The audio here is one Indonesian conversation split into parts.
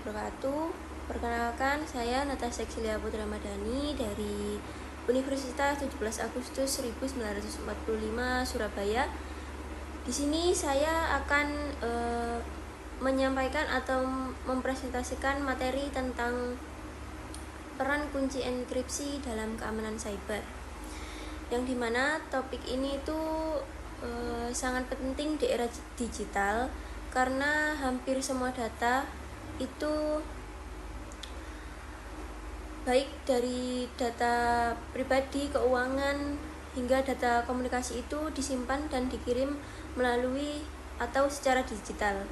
wabarakatuh. Perkenalkan, saya Natasha Xilia Putri Ramadhani dari Universitas 17 Agustus 1945 Surabaya. Di sini saya akan menyampaikan atau mempresentasikan materi tentang peran kunci enkripsi dalam keamanan cyber. Yang dimana topik ini itu sangat penting di era digital karena hampir semua data itu baik dari data pribadi, keuangan, hingga data komunikasi itu disimpan dan dikirim melalui atau secara digital.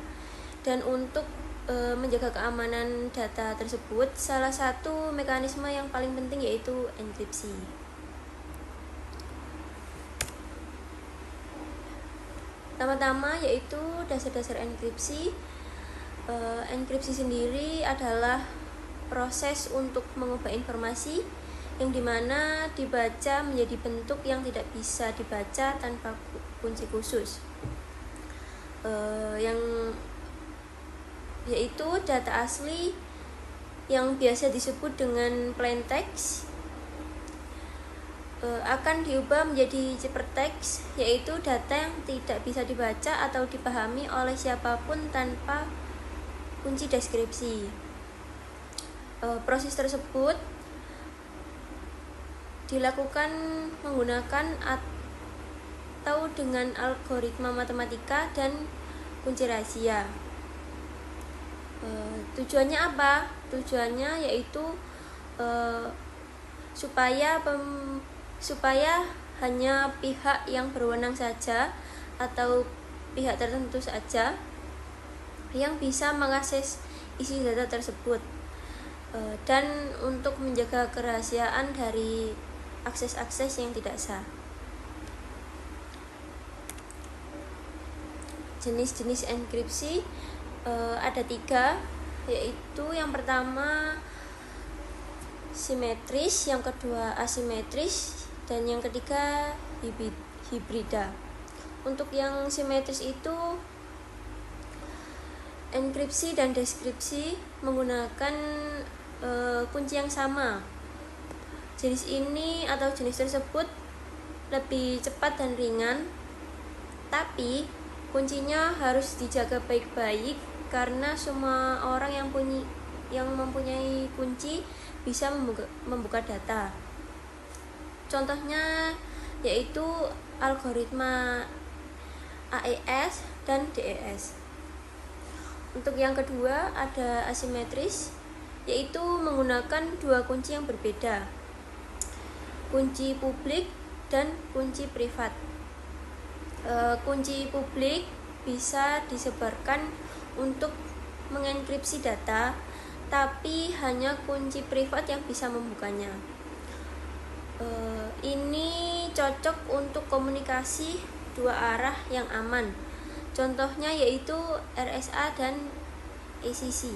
Dan untuk menjaga keamanan data tersebut, salah satu mekanisme yang paling penting yaitu enkripsi. Pertama-tama yaitu dasar-dasar enkripsi. Enkripsi sendiri adalah proses untuk mengubah informasi yang dimana dibaca menjadi bentuk yang tidak bisa dibaca tanpa kunci khusus, yang yaitu data asli yang biasa disebut dengan plain text akan diubah menjadi ciphertext, yaitu data yang tidak bisa dibaca atau dipahami oleh siapapun tanpa kunci deskripsi. Proses tersebut dilakukan menggunakan atau dengan algoritma matematika dan kunci rahasia. Tujuannya apa? Tujuannya yaitu supaya hanya pihak yang berwenang saja atau pihak tertentu saja yang bisa mengakses isi data tersebut, dan untuk menjaga kerahasiaan dari akses-akses yang tidak sah. Jenis-jenis enkripsi ada 3, yaitu yang pertama simetris, yang kedua asimetris, dan yang ketiga hibrida. Untuk yang simetris itu enkripsi dan deskripsi menggunakan kunci yang sama. Jenis ini atau jenis tersebut lebih cepat dan ringan, tapi kuncinya harus dijaga baik-baik karena semua orang yang mempunyai kunci bisa membuka data. Contohnya yaitu algoritma AES dan DES. Untuk yang kedua ada asimetris, yaitu menggunakan 2 kunci yang berbeda, kunci publik dan kunci privat. Kunci publik bisa disebarkan untuk mengenkripsi data, tapi hanya kunci privat yang bisa membukanya. Ini cocok untuk komunikasi 2 arah yang aman. Contohnya yaitu RSA dan ACC.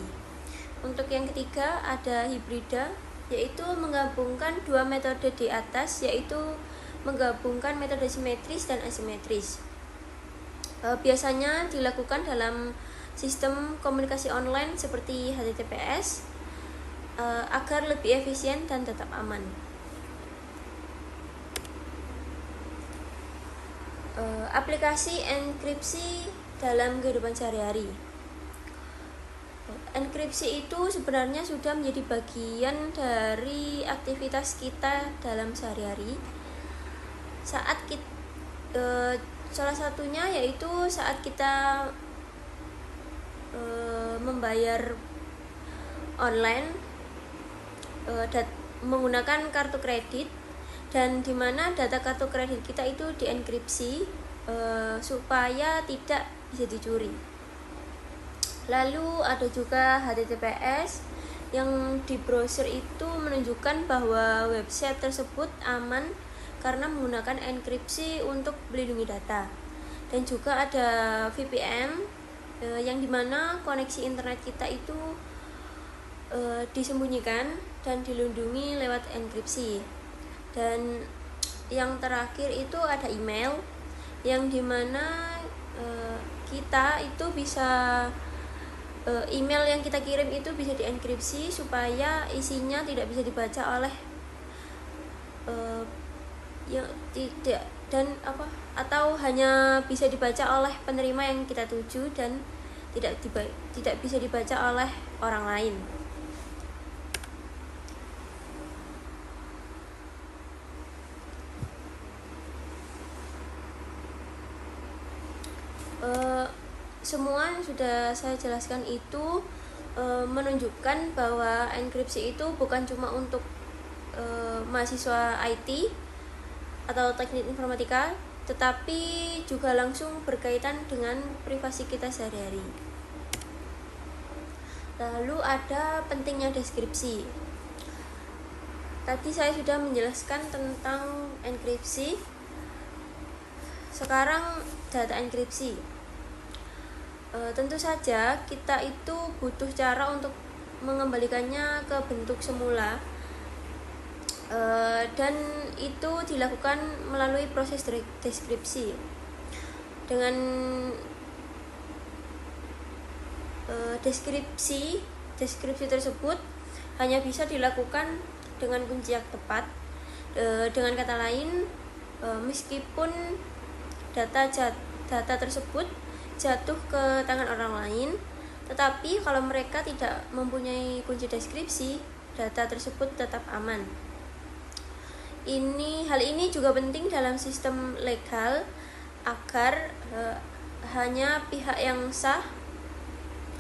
Untuk yang ketiga ada hibrida, yaitu menggabungkan 2 metode di atas, yaitu menggabungkan metode simetris dan asimetris. Biasanya dilakukan dalam sistem komunikasi online seperti HTTPS agar lebih efisien dan tetap aman. Aplikasi enkripsi dalam kehidupan sehari-hari. Enkripsi itu sebenarnya sudah menjadi bagian dari aktivitas kita dalam sehari-hari. Salah satunya yaitu saat kita membayar online menggunakan kartu kredit, dan dimana data kartu kredit kita itu dienkripsi supaya tidak bisa dicuri. Lalu ada juga HTTPS, yang di browser itu menunjukkan bahwa website tersebut aman karena menggunakan enkripsi untuk melindungi data. Dan juga ada VPN, yang dimana koneksi internet kita itu disembunyikan dan dilindungi lewat enkripsi. Dan yang terakhir itu ada email, yang dimana kita itu bisa email yang kita kirim itu bisa dienkripsi supaya isinya tidak bisa dibaca oleh yang tidak atau hanya bisa dibaca oleh penerima yang kita tuju dan tidak bisa dibaca oleh orang lain. Semua yang sudah saya jelaskan itu menunjukkan bahwa enkripsi itu bukan cuma untuk mahasiswa IT atau teknik informatika, tetapi juga langsung berkaitan dengan privasi kita sehari-hari. Lalu ada pentingnya deskripsi. Tadi saya sudah menjelaskan tentang enkripsi. Sekarang data enkripsi. Tentu saja kita itu butuh cara untuk mengembalikannya ke bentuk semula, dan itu dilakukan melalui proses deskripsi. Dengan deskripsi tersebut hanya bisa dilakukan dengan kunci yang tepat. Dengan kata lain, meskipun data tersebut jatuh ke tangan orang lain, tetapi kalau mereka tidak mempunyai kunci deskripsi, data tersebut tetap aman. Hal ini juga penting dalam sistem legal agar hanya pihak yang sah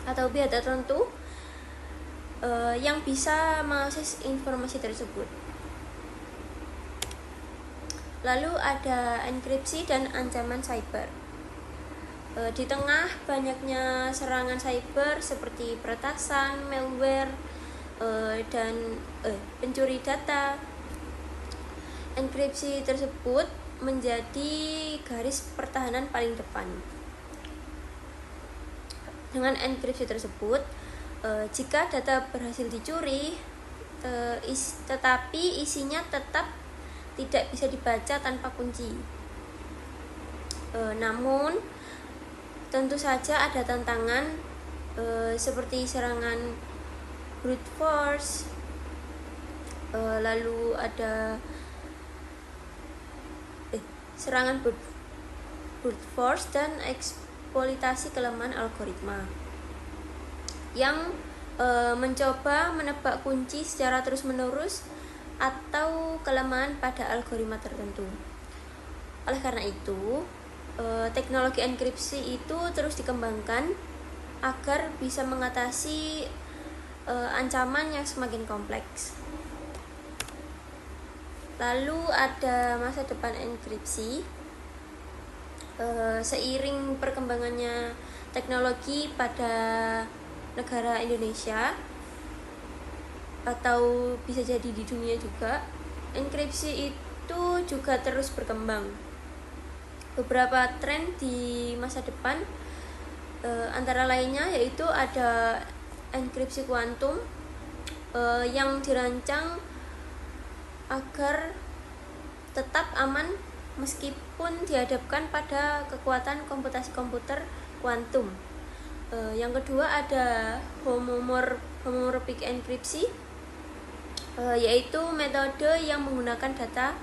atau pihak tertentu yang bisa mengakses informasi tersebut. Lalu ada enkripsi dan ancaman cyber. Di tengah banyaknya serangan cyber seperti peretasan, malware, dan pencuri data, enkripsi tersebut menjadi garis pertahanan paling depan. Dengan enkripsi tersebut, jika data berhasil dicuri, tetapi isinya tetap tidak bisa dibaca tanpa kunci. Namun tentu saja ada tantangan seperti serangan brute force, lalu ada serangan brute force dan eksploitasi kelemahan algoritma yang mencoba menebak kunci secara terus-menerus atau kelemahan pada algoritma tertentu. Oleh karena itu, teknologi enkripsi itu terus dikembangkan agar bisa mengatasi ancaman yang semakin kompleks. Lalu ada masa depan enkripsi. Seiring perkembangannya teknologi pada negara Indonesia atau bisa jadi di dunia juga, enkripsi itu juga terus berkembang. Beberapa tren di masa depan antara lainnya yaitu ada enkripsi kuantum yang dirancang agar tetap aman meskipun dihadapkan pada kekuatan komputasi komputer kuantum. Yang kedua ada homomorphic enkripsi, yaitu metode yang menggunakan data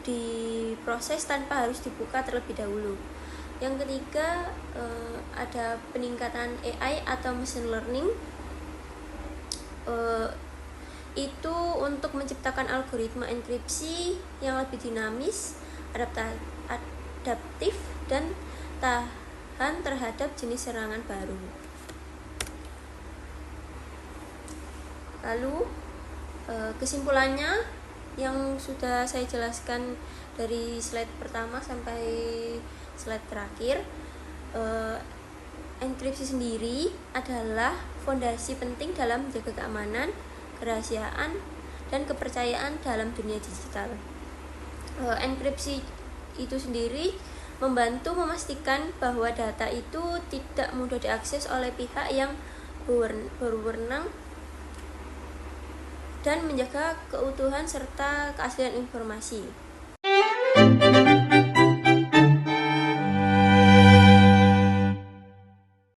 diproses tanpa harus dibuka terlebih dahulu. Yang ketiga ada peningkatan AI atau machine learning, itu untuk menciptakan algoritma enkripsi yang lebih dinamis, adaptif, dan tahan terhadap jenis serangan baru. Lalu kesimpulannya yang sudah saya jelaskan dari slide pertama sampai slide terakhir, enkripsi sendiri adalah fondasi penting dalam menjaga keamanan, kerahasiaan, dan kepercayaan dalam dunia digital. Enkripsi itu sendiri membantu memastikan bahwa data itu tidak mudah diakses oleh pihak yang berwenang dan menjaga keutuhan serta keaslian informasi.